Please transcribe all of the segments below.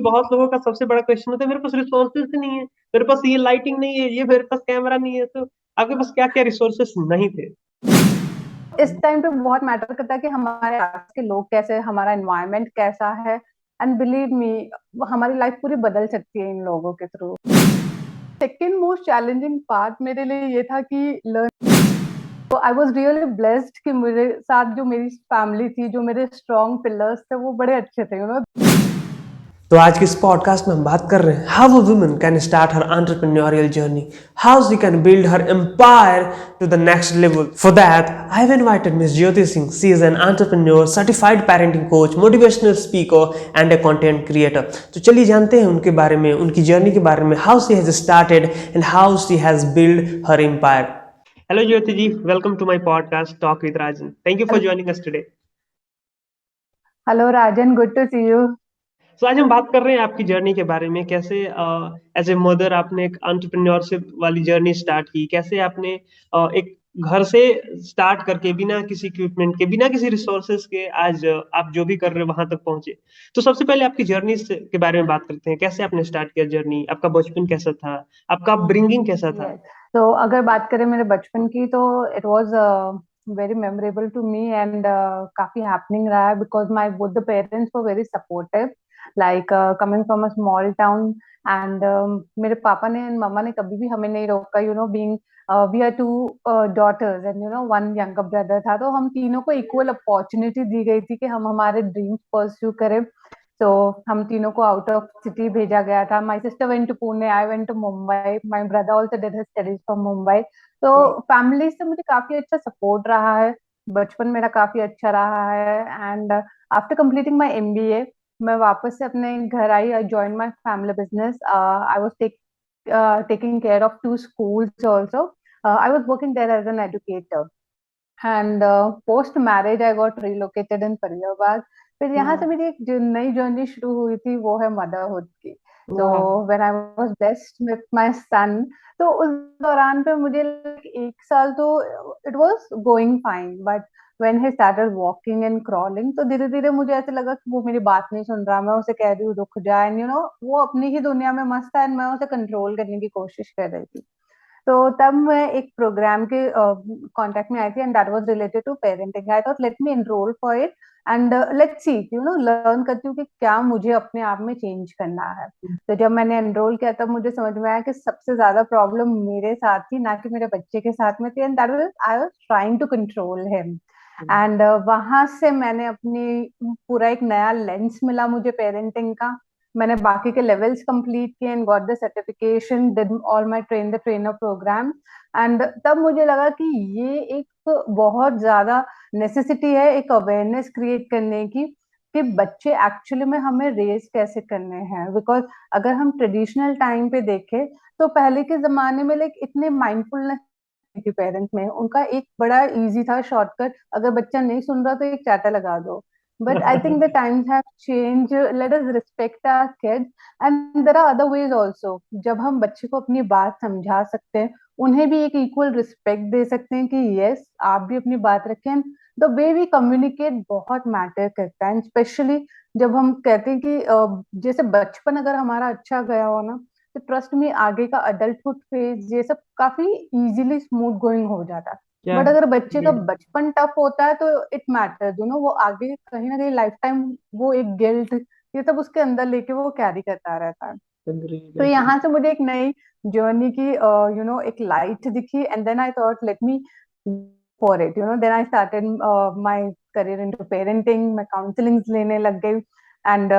बहुत लोगों का सबसे बड़ा क्वेश्चन होता है, मेरे पास रिसोर्सेज नहीं है, मेरे पास ये लाइटिंग नहीं है, ये मेरे पास कैमरा नहीं है, तो आपके पास क्या क्या रिसोर्सेज नहीं थे? इस टाइम पे बहुत मैटर करता है कि हमारे आस के लोग कैसे हैं, हमारा एनवायरनमेंट कैसा है। एंड बिलीव मी, हमारी लाइफ पूरी बदल सकती है इन लोगों के through. Second most challenging part मेरे लिए ये था कि लर्न, तो आई वॉज रियली ब्लेस्ड कि मेरे साथ जो मेरी फैमिली थी, जो मेरे स्ट्रॉन्ग पिलर्स थे, वो बड़े अच्छे थे, यू नो। तो आज के इस पॉडकास्ट में हम बात कर रहे हैं how a woman can start her entrepreneurial journey, how she can build her empire to the next level. For that I have invited miss Jyoti Singh. She is an entrepreneur, certified parenting coach, motivational speaker and a content creator. तो चलिए जानते हैं उनके बारे में, उनकी journey के बारे में, how she has started and how she has build her empire. Hello Jyoti ji, welcome to my podcast talk with Rajan. Thank you for joining us today. Hello Rajan, good to see you. तो आज हम बात कर रहे हैं आपकी जर्नी के बारे में, कैसे एज ए मदर आपने एक एंटरप्रेन्योरशिप वाली जर्नी स्टार्ट की, कैसे आपने एक घर से स्टार्ट करके बिना किसी इक्विपमेंट के, बिना किसी रिसोर्सेज के आज आप जो भी कर रहे हो वहां तक पहुंचे। तो सबसे पहले आपकी जर्नी के बारे में बात करते हैं, कैसे आपने स्टार्ट किया जर्नी, आपका बचपन कैसा था, आपका अपब्रिंगिंग कैसा था? यस, तो अगर बात करें मेरे बचपन की, तो it was very memorable to me and काफी हैपनिंग रहा है, because my both the parents were very supportive, like coming from a small town. And मेरे पापा ने एंड मम्मा ने कभी भी हमें नहीं रोका, you know, being we are two daughters and you know one younger brother था, तो हम तीनों को इक्वल अपॉर्चुनिटी दी गई थी कि हम हमारे ड्रीम्स परस्यू करें। तो हम तीनों को आउट ऑफ सिटी भेजा गया था। My sister went to Pune, I went to Mumbai, my brother also did his studies from Mumbai. तो फैमिली से मुझे काफी अच्छा सपोर्ट रहा है, बचपन मेरा काफी अच्छा रहा है। And after completing my MBA, मैं वापस से अपने घर आई। I join my family business. I was taking care of two schools also. I was working there as an educator. And post marriage I got relocated in Faridabad. फिर यहाँ से मेरी एक जो नई जर्नी शुरू हुई थी, वो है मदरहुड की। तो वाह। When I was blessed with my son, तो उस दौरान पे मुझे एक साल तो it was going fine, but when he started walking and crawling, तो धीरे धीरे मुझे ऐसे लगा कि वो मेरी बात नहीं सुन रहा। मैं उसे कह रही हूँ रुक जा, एंड यू नो वो अपनी ही दुनिया में मस्त है, एंड मैं उसे कंट्रोल करने की कोशिश कर रही थी। तो तब मैं एक प्रोग्राम के कांटेक्ट में आई थी, and that was related to parenting. I thought let me enroll for it and let's see, you know, learn करती हूँ कि क्या मुझे अपने आप में चेंज करना है। तो जब मैंने एनरोल किया, तब मुझे समझ में आया कि सबसे ज्यादा प्रॉब्लम मेरे साथ थी, ना कि मेरे बच्चे के साथ में थी, and that was I was trying to control him. And वहां से मैंने अपनी पूरा एक नया लेंस मिला मुझे पेरेंटिंग का। मैंने बाकी के लेवल्स कंप्लीट किए and got the certification, did all my train the trainer program. And तब मुझे लगा कि ये एक बहुत ज्यादा नेसेसिटी है एक अवेयरनेस क्रिएट करने की, कि बच्चे एक्चुअली में हमें रेज कैसे करने हैं। बिकॉज अगर हम ट्रेडिशनल टाइम पे देखें, तो पहले के जमाने में लाइक इतने माइंडफुलनेस थी पेरेंट्स में। उनका एक बड़ा इजी था शॉर्टकट, अगर बच्चा नहीं सुन रहा तो एक चाटा लगा दो। But I think the times have changed. Let us respect our kids. And there are other ways also. जब हम बच्चे को अपनी बात समझा सकते हैं, उन्हें भी एक इक्वल रिस्पेक्ट दे सकते हैं कि यस, आप भी अपनी बात रखें। द वे वी कम्युनिकेट बहुत मैटर करता है, स्पेशली जब हम कहते हैं कि जैसे बचपन अगर हमारा अच्छा गया हो ना, तो ट्रस्ट में आगे का अडल्टहुड फेज ये सब काफी इजीली स्मूथ गोइंग हो जाता है। क्या? बट अगर बच्चे का बचपन टफ होता है, तो इट मैटर, यू नो, वो आगे कहीं ना कहीं लाइफ टाइम वो एक गिल्ट ये सब उसके अंदर लेके वो कैरी करता रहता है। Agreed, तो agreed. यहाँ से मुझे एक नई जर्नी की यू नो एक लाइट दिखी, and then I thought let me for it, you know. Then I started my career into parenting, मैं काउंसलिंग लेने लग गई। And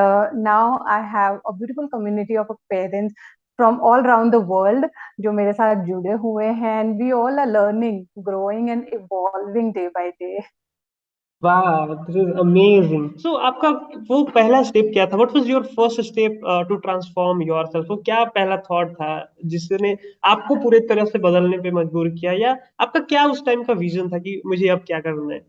now I have a beautiful community of parents from all around the world, जो मेरे साथ जुड़े हुए हैं, and we all are learning, growing and evolving day by day. वाह, दिस इज अमेजिंग। सो आपका वो पहला स्टेप क्या था? What was your first step to transform yourself? वो क्या पहला थॉट था जिसने आपको पूरे तरह से बदलने पे मजबूर किया, या आपका क्या उस टाइम का विजन था कि मुझे अब क्या करना है?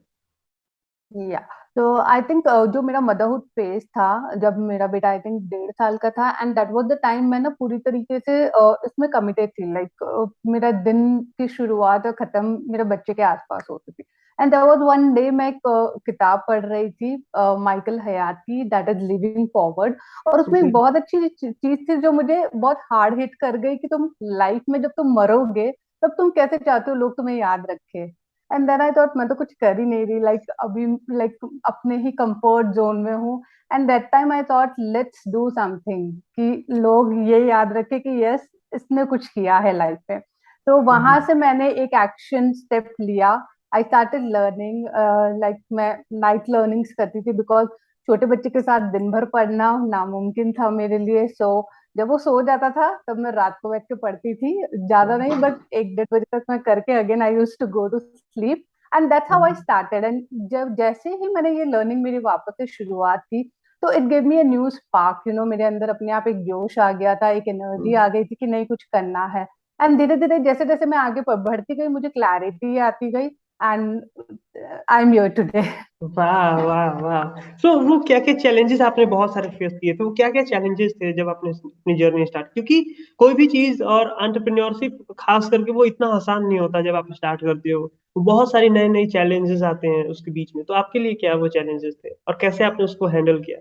या, तो आई थिंक जो मेरा मदरहुड फेज था, जब मेरा बेटा आई थिंक 1.5 साल का था, and that was the time मैं ना पूरी तरीके से इसमें कमिटेड थी। लाइक मेरा दिन की शुरुआत और खत्म मेरे बच्चे के आसपास होती थी। And there was one day मैं एक किताब पढ़ रही थी माइकल हयात की, दैट इज लिविंग फॉरवर्ड। और उसमें ओके। एक बहुत अच्छी चीज थी जो मुझे बहुत हार्ड हिट कर गई कि तुम लाइफ में जब तुम मरोगे तब तुम कैसे चाहते हो लोग तुम्हें याद रखे। एंड देन आई थॉट मैं तो कुछ कर ही नहीं रही, लाइक अभी लाइक अपने ही कंफर्ट जोन में हूँ। And that time I thought let's do something कि लोग ये याद रखे कि यस इसने कुछ किया है लाइफ में। तो वहां से मैंने एक एक्शन स्टेप लिया। आई स्टार्टेड लर्निंग, लाइक मैं नाइट लर्निंग्स करती थी बिकॉज छोटे बच्चे के साथ दिन भर पढ़ना नामुमकिन था मेरे लिए। सो जब वो सो जाता था तब मैं रात को बैठ के पढ़ती थी, ज्यादा नहीं बट 1-1:30 बजे तक मैं करके again I used to go to sleep. And that's how I started. And जब जैसे ही मैंने ये लर्निंग मेरी वापस से शुरुआत की तो it give me a new spark, you know, मेरे अंदर अपने आप एक जोश आ गया था, एक एनर्जी आ गई थी कि नहीं कुछ करना है। एंड धीरे धीरे जैसे जैसे मैं आगे बढ़ती गई मुझे क्लैरिटी आती गई। And I am here today. वाह वाह वाह। सो वो क्या क्या चैलेंजेस आपने बहुत सारे फेस किए थे, वो क्या क्या चैलेंजेस थे जब आपने अपनी जर्नी स्टार्ट, क्योंकि कोई भी चीज और एंटरप्रेन्योरशिप खास करके वो इतना आसान नहीं होता जब आप स्टार्ट करते हो। बहुत सारी नए नए चैलेंजेस आते हैं उसके बीच में, तो आपके लिए क्या वो चैलेंजेस थे और कैसे आपने उसको हैंडल किया?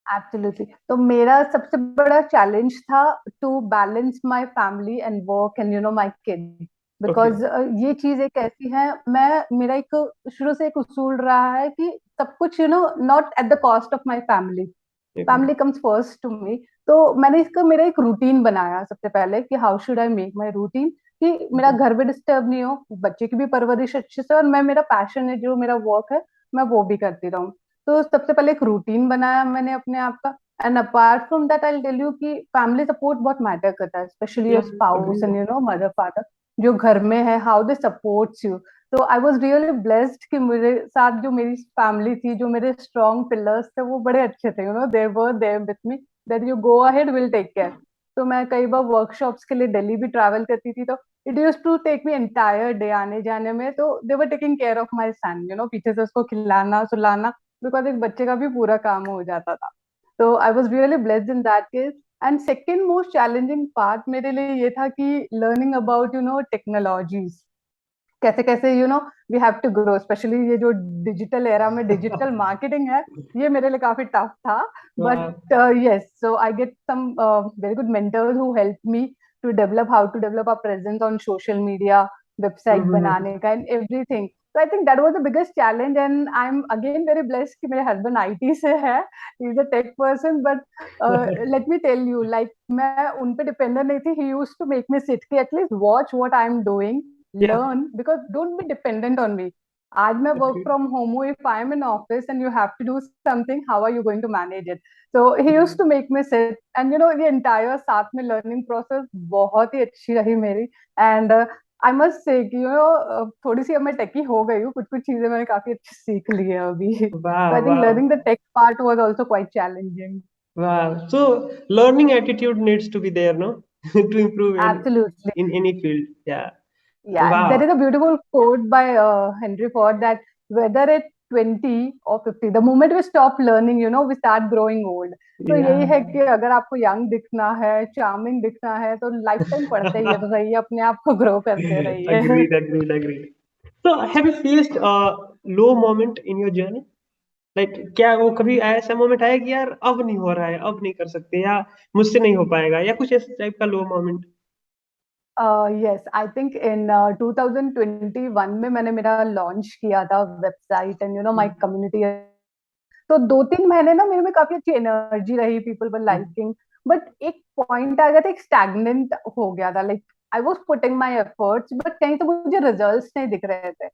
एब्सोल्युटली। तो मेरा सबसे बड़ा चैलेंज था to balance my family and work and you know my kid. Okay. Because ये चीज एक ऐसी है, मैं मेरा एक शुरू से एक उसूल रहा है कि सब कुछ you know not at the cost of my family, okay. Family comes first to me. तो मैंने इसका मेरा एक रूटीन बनाया सबसे पहले कि how should I make my routine कि मेरा घर भी डिस्टर्ब नहीं हो, बच्चे की भी परवरिश अच्छे से, और मैं मेरा पैशन है जो मेरा वर्क है मैं वो भी करती रहूं। तो सबसे पहले एक रूटीन बनाया मैंने अपने आप का। And apart from that I tell you कि फैमिली सपोर्ट बहुत मैटर करता है, स्पेशली योर या spouse agree. And you know mother father जो घर में है, हाउ दे सपोर्ट्स यू। तो आई वॉज रियली ब्लेस्ड कि मेरे साथ जो मेरी फैमिली थी, जो मेरे स्ट्रॉन्ग पिलर्स थे वो बड़े अच्छे थे, you know they were there with me that you go ahead will take care. तो मैं कई बार वर्कशॉप्स के लिए दिल्ली भी ट्रैवल करती थी, तो it use to take me entire day आने जाने में। तो they were taking care of my son, you know पीछे से उसको खिलाना सुलाना, बिकॉज एक बच्चे का भी पूरा काम हो जाता था। तो I was really blessed in that case. And second most challenging part मेरे लिए ये था कि learning about you know technologies, कैसे कैसे you know we have to grow, specially ये जो डिजिटल एरा में डिजिटल मार्केटिंग है, ये मेरे लिए काफी टफ था। बट वाह। Yes, so I get some very good mentors who help me to develop how to develop a presence on social media, website बनाने का and everything. So I think that was the biggest challenge, and I'm again very blessed कि मेरे husband IT से है, he is a tech person, but let me tell you, like मैं उन पे dependent नहीं थी, he used to make me sit कि at least watch what I'm doing, या learn, because don't be dependent on me. आज मैं work agree. from home हूँ, if I'm in office and you have to do something, how are you going to manage it? So he used to make me sit, and you know the entire साथ में learning process बहुत ही अच्छी रही मेरी। And I must say कि you know थोड़ी सी अब मैं टेकी हो गई हूँ, कुछ कुछ चीजें मैंने काफी अच्छी सीख ली है अभी। वाह सो आई थिंक वाह learning the tech part was also quite challenging. wow. So learning attitude needs to be there, no, to improve absolutely. in any field. Yeah. Yeah, there is Wow. a beautiful quote by Henry Ford that whether at 20 or 50, the moment we stop learning, you know, we start growing old. तो यही Yeah. है कि अगर आपको young दिखना है, charming दिखना है, तो लाइफ टाइम पढ़ते ही रहिए, अपने आप को ग्रो करते रहिए। Agreed, agreed, agreed. So have you faced a low moment in your journey? Like क्या वो कभी ऐसा मोमेंट आया कि यार अब नहीं हो रहा है, अब नहीं कर सकते, या मुझसे नहीं हो पाएगा, या कुछ इस टाइप का low moment? Yes, I think in 2021 में मैंने मेरा लॉन्च किया था website and you know my community. तो 2-3 महीने ना मेरे में काफी अच्छी एनर्जी रही, पीपल वर लाइकिंग। बट एक पॉइंट आ गया था, एक स्टैग्नेंट हो गया था, like I was putting my efforts but कहीं तो मुझे रिजल्ट्स नहीं दिख रहे थे।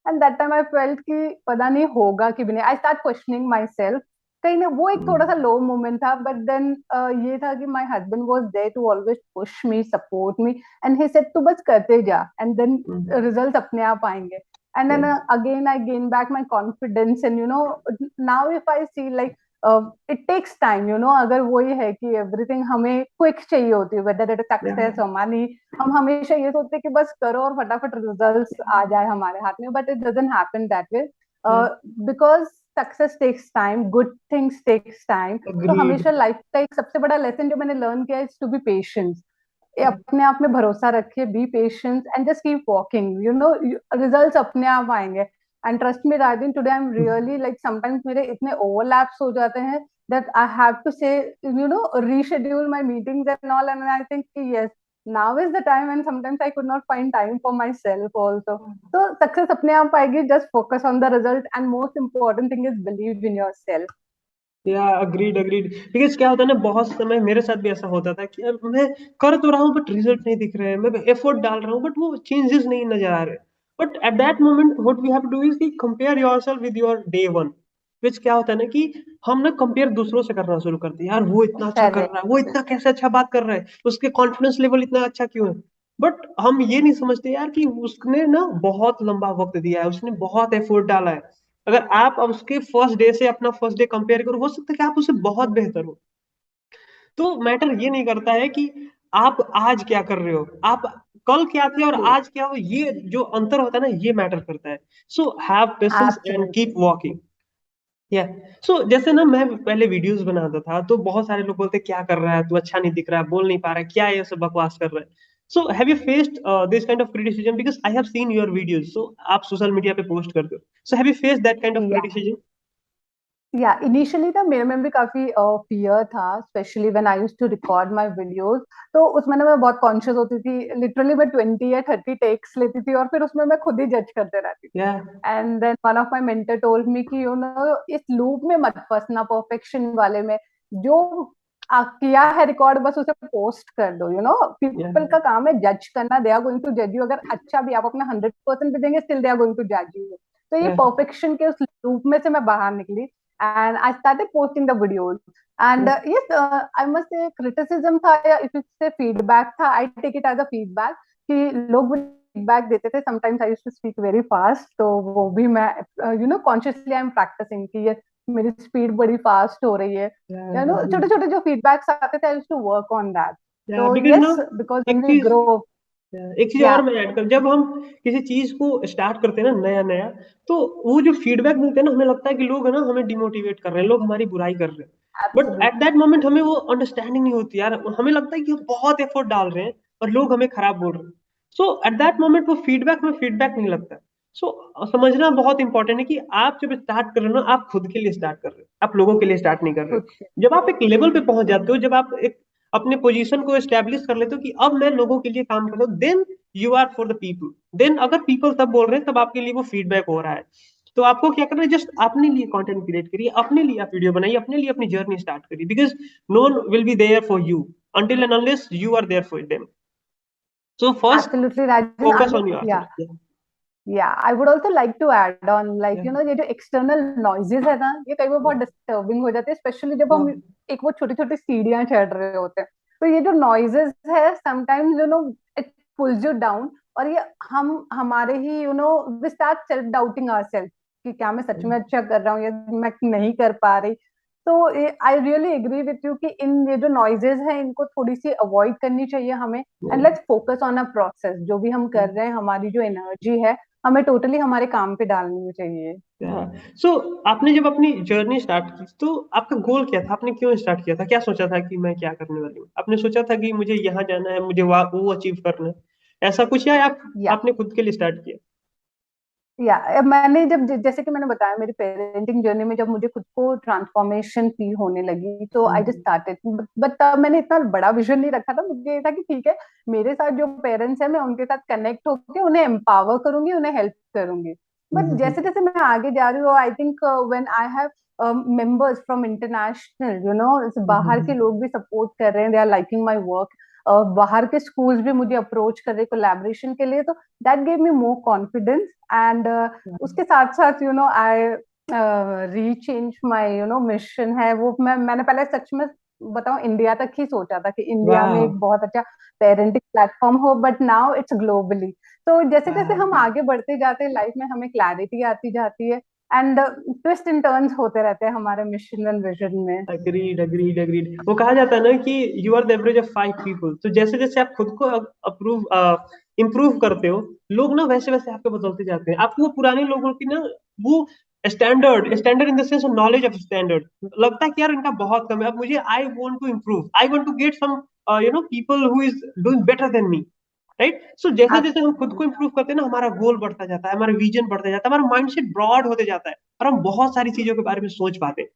And that time I felt कि पता नहीं होगा कि भी नहीं, I start questioning myself. कहीं ना वो एक थोड़ा सा लो मोमेंट था, बट देन ये था कि my husband was there to always push me, support me, and he said तू बस करते जा एंड देन रिजल्ट अपने आप आएंगे। And then again I gain back my confidence, and you know now if I see like it takes time, you know, अगर वो ये है कि everything हमें quick चाहिए होती है, whether it is success or money, हम हमेशा ये सोचते हैं कि बस करो और फटाफट रिजल्ट्स आ जाए हमारे हाथ में, but it doesn't happen that way, because success takes time, good things takes time. तो अग्रीड। हमेशा लाइफ का एक सबसे बड़ा लेसन जो मैंने लर्न किया इज टू बी पेशेंस। अपने आप में भरोसा रखिए, be patient and just keep walking, results अपने आप आएंगे। एंड ट्रस्ट मी राइडिन, today I am really like sometimes मेरे इतने ओवरलैप्स हो जाते हैं that I have to say, reschedule my meetings and all, and I think yes, now is the time, and sometimes I could not find time for myself also. So success अपने आप आएगी, just focus on the result, and most important thing is believe in yourself. या agreed agreed. Because क्या होता है ना, बहुत समय मेरे साथ भी ऐसा होता था कि अब मैं कर तो रहा हूँ बट रिजल्ट नहीं दिख रहे हैं, मैं एफर्ट डाल रहा हूँ बट वो चेंजेस नहीं नजर आ रहे। But at that moment what we have to do is कि compare yourself with your day one. Which क्या होता है ना कि हम ना कंपेयर दूसरों से करना शुरू करते हैं, यार वो इतना अच्छा कर Correct. रहा है, वो इतना कैसे अच्छा बात कर रहा है, उसके कॉन्फिडेंस लेवल इतना अच्छा क्यों है। बट हम ये नहीं समझते यार कि उसने ना बहुत लंबा वक्त दिया है, उसने बहुत एफर्ट डाला है। अगर आप अब उसके फर्स्ट डे से अपना फर्स्ट डे कंपेयर करो, हो सकता है कि आप उससे बहुत बेहतर हो। तो मैटर ये नहीं करता है कि आप आज क्या कर रहे हो, आप कल क्या थे और True. आज क्या हो, ये जो अंतर होता है ना ये मैटर करता है। So have patience and keep Absolutely. Walking. या सो जैसे ना मैं पहले वीडियोस बनाता था तो बहुत सारे लोग बोलते क्या कर रहा है तू, अच्छा नहीं दिख रहा है, बोल नहीं पा रहा है, क्या ये सब बकवास कर रहा है। So have you faced this kind of criticism, because I have seen your videos, so आप सोशल मीडिया पे पोस्ट करते हो, so have you faced that kind of Yeah. Criticism? या इनिशियली ना मेरे में भी काफी फियर था, specially when I used to record my videos. तो उसमें ना मैं बहुत कॉन्शियस होती थी, लिटरली मैं 20 या 30 टेक्स लेती थी और फिर उसमें मैं खुद ही जज करते रहती थी। Yeah and then one of my mentor told me कि इस लूप में मत फंसना, परफेक्शन वाले में। जो किया है रिकॉर्ड, बस उसे पोस्ट कर दो। या पीपल का काम है जज करना, दे आर गोइंग टू जज यू। अगर अच्छा भी आप अपना 100% भी देंगे, still they are going to जज यू। तो ये या परफेक्शन के उस लूप में से मैं बाहर निकली, and I started posting the videos. And yes, I must say criticism था, या if you say feedback था, I take it as a feedback कि लोग मुझे feedback देते थे। Sometimes I used to speak very fast, तो वो भी मैं consciously I'm practicing कि ये मेरी स्पीड बड़ी फास्ट हो रही है। छोटे छोटे जो फीडबैक्स आते थे, I used to work on that. या So बिकॉज ना yes, because एक when we चीज, grow, एक चीज और yeah, मैं ऐड कर, जब हम किसी चीज को स्टार्ट करते हैं ना नया नया, तो वो जो फीडबैक मिलते हैं ना, हमें लगता है कि लोग है ना हमें डिमोटिवेट कर रहे हैं, लोग हमारी बुराई कर रहे हैं। But at absolutely. That moment हमें वो अंडरस्टैंडिंग नहीं होती यार, हमें लगता है कि हम बहुत एफर्ट डाल रहे हैं और लोग हमें खराब बोल रहे हैं। सो एट दैट मोमेंट वो फीडबैक में फीडबैक नहीं लगता। सो समझना बहुत इंपॉर्टेंट है कि आप जब स्टार्ट कर रहे हो ना, आप खुद के लिए स्टार्ट कर रहे हो, आप लोगों के लिए स्टार्ट नहीं कर रहे खुद से, हो। जब आप एक लेवल पे पहुंच जाते हो, जब आप एक अपने पोजीशन को एस्टेब्लिश कर लेते हो कि अब मैं लोगों के लिए काम कर रहा हूँ, then you are for the people. Then अगर पीपल तब बोल रहे हैं, तब आपके लिए वो फीडबैक हो रहा है। तो आपको क्या करना है, जस्ट अपने लिए कंटेंट क्रिएट करिए, अपने लिए आप वीडियो बनाइए, अपने लिए अपनी जर्नी स्टार्ट करिए, because no one will be there for you until and unless you are there for them. So first, absolutely right. I focus would, on yeah. yourself. Yeah. I would also like to add on, like Yeah. ये जो external noises है ना, ये कई बार बहुत disturbing हो जाते हैं, स्पेशली जब हम Yeah. एक वो छोटी छोटी सीढ़ियां चढ़ रहे होते हैं। तो ये जो नॉइजेस है, sometimes it pulls you down. और ये हम हमारे ही we start self doubting ourself कि क्या मैं सच में अच्छा कर रहा हूँ या मैं नहीं कर पा रही। तो I really agree with you कि इन ये जो नॉइजेस हैं, इनको थोड़ी सी अवॉइड करनी चाहिए हमें। And Yeah. Let's focus on a process. जो भी हम कर रहे हैं, हमारी जो एनर्जी है, हमें टोटली हमारे काम पे डालनी चाहिए। सो आपने जब अपनी जर्नी स्टार्ट की तो आपका गोल क्या था, आपने क्यों स्टार्ट किया था, क्या सोचा था कि मैं क्या करने वाली हूँ, आपने सोचा था कि मुझे यहाँ जाना है, मुझे वो अचीव करना है, ऐसा कुछ, या आप या आपने खुद के लिए स्टार्ट किया? मैंने जब जैसे कि मैंने बताया, मेरी पेरेंटिंग जर्नी में जब मुझे खुद को ट्रांसफॉर्मेशन फील होने लगी, तो आई जस्ट स्टार्टेड। बट तब मैंने इतना बड़ा विजन नहीं रखा था। मुझे ये था कि ठीक है, मेरे साथ जो पेरेंट्स हैं, मैं उनके साथ कनेक्ट होकर उन्हें एम्पावर करूंगी, उन्हें हेल्प करूंगी। बट जैसे जैसे मैं आगे जा रही हूँ, I think when I have members from international, बाहर के लोग भी सपोर्ट कर रहे हैं, they are liking my work. बाहर के स्कूल्स भी मुझे अप्रोच कर रहे कोलैबोरेशन के लिए, तो that gave me more confidence. And उसके साथ साथ आई रीचेंज माय मिशन है वो। मैंने पहले सच में बताऊं, इंडिया तक ही सोचा था कि इंडिया में वाह। एक बहुत अच्छा पेरेंटिंग प्लेटफॉर्म हो, बट नाउ इट्स ग्लोबली। तो जैसे जैसे हम आगे बढ़ते जाते हैं लाइफ में, हमें क्लैरिटी आती जाती है, एंड ट्विस्ट एंड टर्न्स होते रहते हैं हमारे मिशन एंड विजन में। Agreed agreed agreed. वो कहा जाता है ना कि you are the average of 5 people. तो जैसे जैसे आप खुद को अप्रूव इम्प्रूव करते हो, लोग ना वैसे वैसे आपके बदलते जाते हैं। आपको वो पुराने लोगों की ना वो standard standard in the sense of knowledge of standard, लगता है कि यार इनका बहुत कम है, अब मुझे I want to improve, I want to get some people who is doing better than me, right. So जैसे जैसे हम खुद को इम्प्रूव करते हैं ना, हमारा गोल बढ़ता जाता है, हमारा विजन बढ़ता जाता है, हमारा माइंडसेट ब्रॉड होते जाता है, और हम बहुत सारी चीजों के बारे में सोच पाते हैं।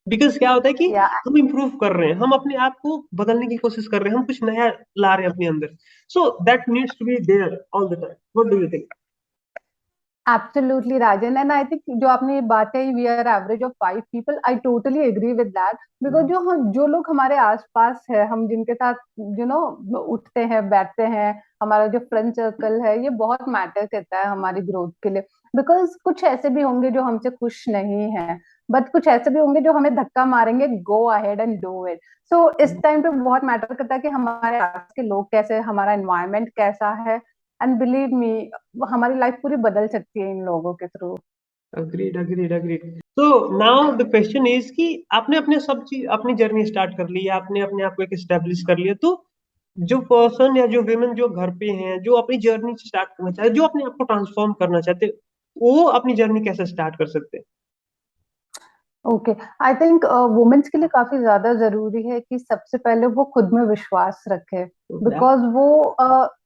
बिकॉज क्या होता है कि या हम इम्प्रूव कर रहे हैं, हम अपने आप को बदलने की कोशिश कर रहे हैं, हम कुछ नया ला रहे हैं अपने अंदर। So that needs to be there all the time. What do you think? Absolutely, Rajan. And I think जो आपने ये बात कही, we are average of 5 people. I totally agree with that. Because जो लोग हमारे आसपास है, हम जिनके साथ उठते हैं बैठते हैं, हमारा जो फ्रेंड सर्कल है, ये बहुत मैटर करता है हमारी ग्रोथ के लिए। बिकॉज कुछ ऐसे भी होंगे जो हमसे खुश नहीं है, बट कुछ ऐसे भी होंगे जो हमें धक्का मारेंगे, go ahead and do it. So इस टाइम पे बहुत मैटर करता है कि हमारे आस के लोग कैसे हैं, हमारा एनवायरनमेंट कैसा है। एंड बिलीव मी, हमारी लाइफ पूरी बदल सकती है इन लोगों के through. Agreed agreed agreed. So now the question is कि आपने अपने सब चीज अपनी जर्नी स्टार्ट कर ली है, आपने अपने आप को एक स्टेब्लिश कर लिया, तो जो पर्सन या जो विमेन जो घर पे हैं, जो अपनी जर्नी स्टार्ट करना चाहते, जो अपने आप को ट्रांसफॉर्म करना चाहते, वो अपनी जर्नी कैसे स्टार्ट कर सकते ओके, आई थिंक वुमेन्स के लिए काफी ज्यादा जरूरी है कि सबसे पहले वो खुद में विश्वास रखे। हैं? बिकॉज वो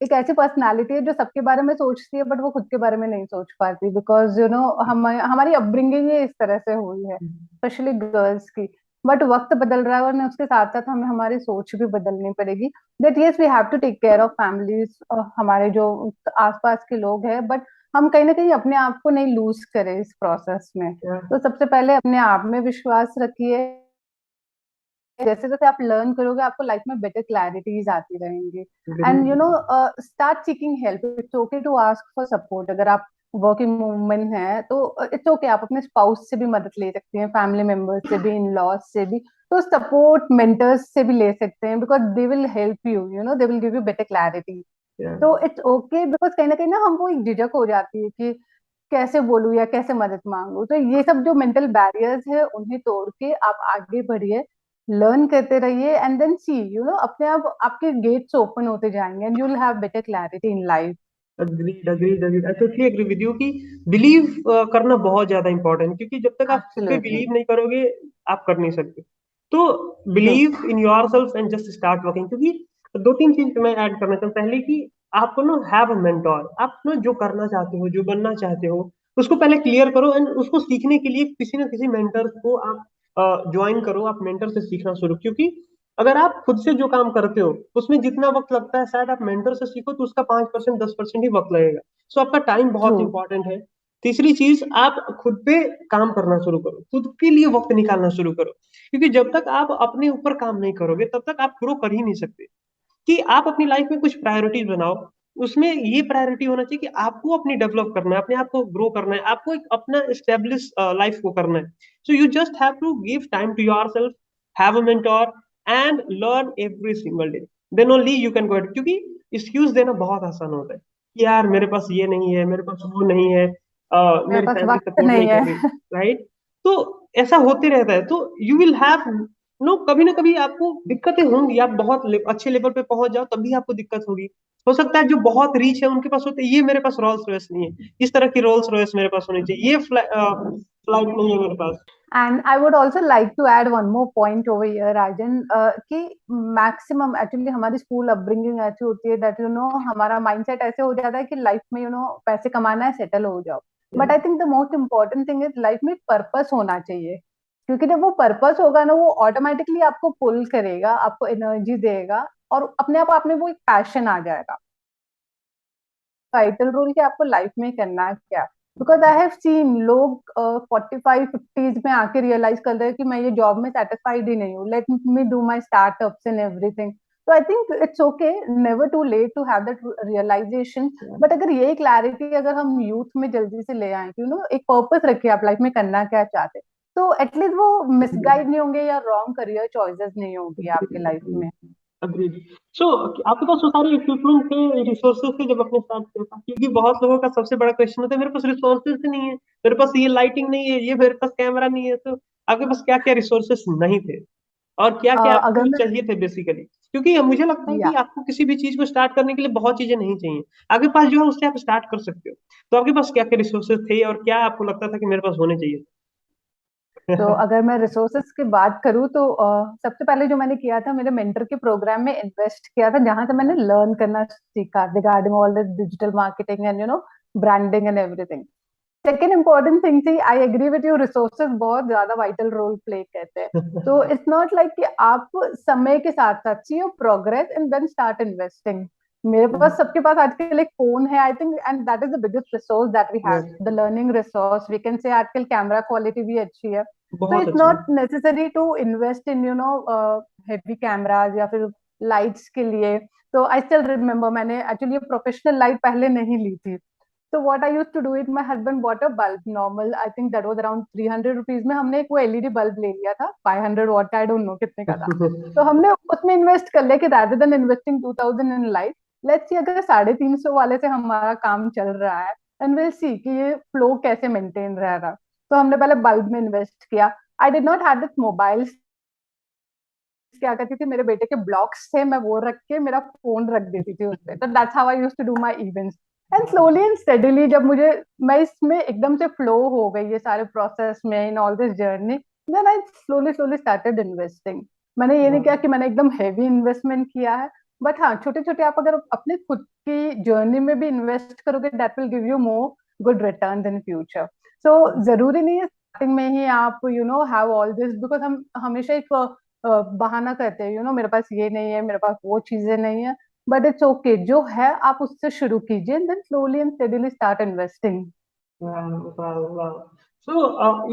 एक ऐसी पर्सनालिटी है जो सबके बारे में सोचती है, बट वो खुद के बारे में नहीं सोच पाती। बिकॉज हम हमारी अपब्रिंगिंग ही इस तरह से हुई है, स्पेशली गर्ल्स की। बट वक्त बदल रहा है, और उसके साथ साथ हमें हमारी सोच भी बदलनी पड़ेगी। That yes, we have to take care of families, हमारे जो आसपास के लोग हैं, बट हम कहीं ना कहीं अपने आप को नहीं लूज करें इस प्रोसेस में। तो सबसे पहले अपने आप में विश्वास रखिए। जैसे जैसे आप लर्न करोगे, आपको लाइफ में बेटर क्लैरिटीज आती रहेंगी। And start seeking help. It's okay to ask for support. अगर आप वर्किंग वूमेन है तो इट्स ओके, आप अपने स्पाउस से भी मदद ले सकती हैं, फैमिली मेंबर्स से भी, इन लॉज से भी। तो सपोर्ट मेंटर्स से भी ले सकते हैं, because they will help you, they will give you better clarity. तो इट्स ओके, बिकॉज कहीं ना हमको एक झिझक हो जाती है कि कैसे बोलूं या कैसे मदद मांगू। तो ये सब जो मेंटल बैरियर्स है, उन्हें तोड़ के आप आगे बढ़िए, लर्न करते रहिए, एंड देन सी अपने आप आपके गेट्स ओपन होते जाएंगे, and you will have better clarity in life. Agreed agreed agreed, I totally agree with you कि बिलीव करना बहुत ज्यादा इंपॉर्टेंट, क्योंकि जब तक आप खुद पे एब्सोल्युटली बिलीव नहीं करोगे, आप कर नहीं सकते। तो true. Believe in your self and just start working. क्योंकि दो तीन चीज मैं ऐड करना चाहता हूँ। पहले कि आपको ना हैव अ मेंटोर, आप ना जो करना चाहते हो, जो बनना चाहते हो, उसको पहले क्लियर करो, एंड उसको सीखने के लिए किसी ना किसी मेंटर को आप ज्वाइन करो, आप मेंटर से सीखना शुरू। क्योंकि अगर आप खुद से जो काम करते हो उसमें जितना वक्त लगता है, शायद आप मेंटर से सीखो तो उसका 5% 10% ही वक्त लगेगा। सो आपका टाइम ट्रू। बहुत इंपॉर्टेंट है। तीसरी चीज, आप खुद पे काम करना शुरू करो, खुद के लिए वक्त निकालना शुरू करो। क्योंकि जब तक आप अपने ऊपर काम नहीं करोगे, तब तक आप ग्रो कर ही नहीं सकते। कि आप अपनी लाइफ में कुछ प्रायोरिटीज बनाओ, उसमें ये प्रायोरिटी होना चाहिए कि आपको अपनी डेवलप करना है, अपने आप को ग्रो करना है, आपको एक अपना स्टेब्लिश लाइफ को करना है। So you just have to give time to yourself, have a mentor, and learn every single day. Then only you can go it. क्योंकि एक्सक्यूज देना बहुत आसान होता है कि यार मेरे पास ये नहीं है, मेरे पास वो नहीं है, मेरे मेरी पास फैमिली वक्त सपोर्ट नहीं नहीं कर रही, है। राइट। तो ऐसा होते रहता है, तो यू विल हैव नो, कभी ना कभी आपको दिक्कतें होंगी। आप बहुत अच्छे लेवल पे पहुंच जाओ तब भी आपको दिक्कत होगी। हो सकता है जो बहुत रीच है उनके पास होते ये मेरे पास रोल्स रॉयस नहीं है, इस तरह की रोल्स रॉयस मेरे पास होनी चाहिए, ये फ्लाइट नहीं है मेरे पास। And I would also like to add one more point over here, Rajan, कि मैक्सिमम एक्चुअली हमारी स्कूल अपब्रिंगिंग ऐसी होती है दैट हमारा माइंडसेट ऐसे हो जाता है कि लाइफ में पैसे कमाना है, सेटल हो जाओ। But I think the most important thing is life में पर्पस होना चाहिए। क्योंकि जब वो पर्पस होगा ना, वो ऑटोमेटिकली आपको पुल करेगा, आपको एनर्जी देगा, और अपने आप में वो एक पैशन आ जाएगा। वाइटल रोल कि आपको लाइफ में करना है क्या। बिकॉज आई हैव सीन लोग 45 50s में आके रियलाइज कर रहे हैं कि मैं ये जॉब में सेटिस्फाइड ही नहीं हूँ, let me do my startups and everything. तो I think it's okay, never too late to have that realisation. But अगर ये क्लैरिटी अगर हम यूथ में जल्दी से ले आए, एक पर्पस रखिए आप लाइफ में करना क्या चाहते हैं, तो एटलीस्ट वो मिसगाइड नहीं होंगे या रॉन्ग करियर चॉइसेस नहीं होगी आपके लाइफ में। अग्रीड। सो आपके पास वो सारे इक्विपमेंट थे, रिसोर्सेज थे जब अपने साथ थे? क्योंकि बहुत लोगों का सबसे बड़ा क्वेश्चन होता है मेरे पास रिसोर्सेज नहीं है, मेरे पास ये लाइटिंग नहीं है, ये मेरे पास कैमरा नहीं है। तो आपके पास क्या क्या रिसोर्सेज नहीं थे और क्या-क्या अगर आपको मैं चाहिए थे बेसिकली? क्योंकि मुझे लगता है या कि आपको किसी भी चीज़ को स्टार्ट करने के लिए बहुत चीज़ें नहीं चाहिए। आपके पास जो है उससे आप स्टार्ट कर सकते हो। तो आपके पास क्या-क्या रिसोर्सेज़ थे और क्या आपको लगता था कि मेरे पास होने चाहिए? तो अगर मैं रिसोर्सेज की बात करूँ तो सबसे पहले जो मैंने किया था मेरे मेंटर के प्रोग्राम में इन्वेस्ट किया था जहां से मैंने लर्न करना सीखा regarding all the digital marketing and branding and everything. Second important thing थी I agree with you resources बहुत ज्यादा वाइटल रोल प्ले करते हैं। तो इट्स नॉट लाइक कि आप समय के साथ साथ see your progress and then start investing. मेरे पास सबके पास आजकल एक फोन है I think and that is the biggest resource that we have yes, the learning resource we can say आजकल कैमरा क्वालिटी भी अच्छी है। तो बहुत इट्स अच्छी not necessary to invest in heavy cameras या फिर लाइट्स के लिए। तो आई स्टिल रिमेम्बर मैंने एक्चुअली प्रोफेशनल लाइट पहले नहीं ली थी। So what I used to do it, my husband bought a bulb, normal, I think that was around 300 rupees में हमने एक वो एलईडी बल्ब ले लिया था 500 वॉट का, आई डोंट नो कितने का था। तो हमने उसमें इन्वेस्ट कर लिया कि rather than investing 2000 in light, let's see अगर 350 वाले से हमारा काम चल रहा है and we'll see कि ये फ्लो कैसे मेंटेन रह रहा। तो हमने पहले बल्ब में इन्वेस्ट किया। I did not have this mobile, क्या करती थी मेरे बेटे के ब्लॉक्स थे मैं वो रख के मेरा फोन रख देती थी उस पे। तो that's how I used to do my events and slowly and steadily जब मुझे मैं इसमें एकदम से फ्लो हो गई ये सारे प्रोसेस में in all this journey then I slowly slowly started investing. मैंने ये नहीं किया कि मैंने एकदम हैवी इन्वेस्टमेंट किया है बट हाँ छोटे छोटे आप अगर अपने खुद की जर्नी में भी इन्वेस्ट करोगे that will give you more good return in future. So जरूरी नहीं है स्टार्टिंग में ही आप हैव ऑल दिस बिकॉज हम हमेशा एक बहाना करते हैं मेरे पास ये नहीं है मेरे पास वो चीजें नहीं है। बट इट्स ओके जो है आप उससे शुरू कीजिए then slowly and steadily start investing.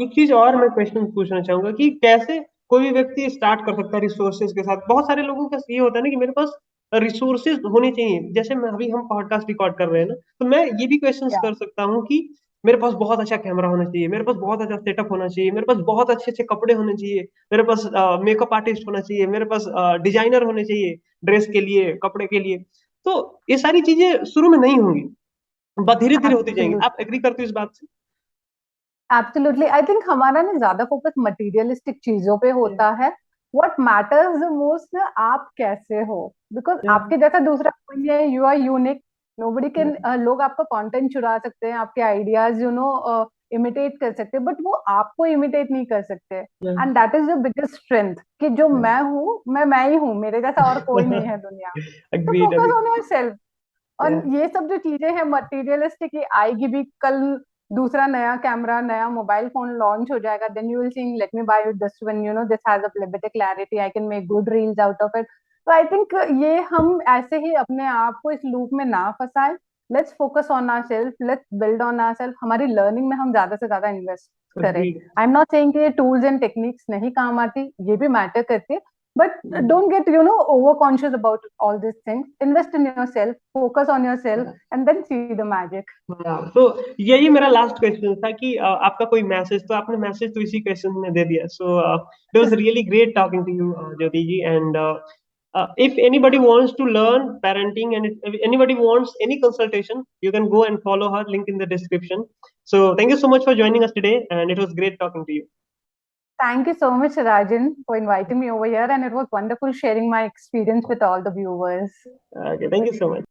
एक चीज और मैं क्वेश्चन पूछना चाहूंगा कि कैसे कोई भी व्यक्ति स्टार्ट कर सकता है रिसोर्सेज के साथ। बहुत सारे लोगों का ये होता है ना कि मेरे पास रिसोर्सेज होने चाहिए। जैसे मैं अभी हम पॉडकास्ट रिकॉर्ड कर रहे हैं ना, तो मैं ये भी क्वेश्चंस या कर सकता हूँ कि मेरे पास बहुत अच्छा कैमरा होना चाहिए, मेरे पास बहुत अच्छा सेटअप होना चाहिए, मेरे पास बहुत अच्छे अच्छे कपड़े होने चाहिए, मेरे पास मेकअप आर्टिस्ट होना चाहिए, मेरे पास डिजाइनर होने चाहिए ड्रेस के लिए, कपड़े के लिए। तो ये सारी चीजें शुरू में नहीं होंगी, बट धीरे धीरे होती जाएंगी। आप एग्री करते हो इस बात एब्सोल्युटली आई थिंक हमारा ना ज्यादा फोकस मटेरियलिस्टिक चीजों पे से? होता है। व्हाट मैटर्स द मोस्ट ना आप कैसे हो बिकॉज Yeah. आपके जैसा दूसरा कोई नहीं है you are unique. Nobody can लोग आपका कंटेंट चुरा सकते हैं आपके आइडियाज इमिटेट कर सकते हैं बट वो आपको इमिटेट नहीं कर सकते। Yeah. And that is the biggest strength कि जो मैं हूँ मैं ही हूँ मेरे जैसा और कोई नहीं है दुनिया में। तो Agreed, focus agreed. On your self. और Yeah. ये सब जो चीजें हैं मटेरियलिस्टिक ये आएगी भी कल। दूसरा नया कैमरा नया मोबाइल फोन लॉन्च हो जाएगा then you will think let me buy this one this has a better clarity I can make good reels out of it. तो आई थिंक ये हम ऐसे ही अपने आप को इस लूप में ना फंसाएं। Let's focus on our self let's build on our self हमारी लर्निंग में हम ज्यादा से ज्यादा इन्वेस्ट करें। Agreed. I am not saying कि ये टूल्स एंड टेक्निक्स नहीं काम आती ये भी मैटर करती है but don't get over conscious about all these things. Invest in yourself, focus on yourself and then see the magic. हाँ, तो यही मेरा लास्ट क्वेश्चन था कि आपका कोई मैसेज, तो आपने मैसेज तो इसी क्वेश्चन में दे दिया। So it was really great talking to you Jyoti ji. And if anybody wants to learn parenting and if anybody wants any consultation, you can go and follow her, link in the description. So thank you so much for joining us today and it was great talking to you. Thank you so much, Rajan, for inviting me over here, and it was wonderful sharing my experience with all the viewers. Okay, thank you so much.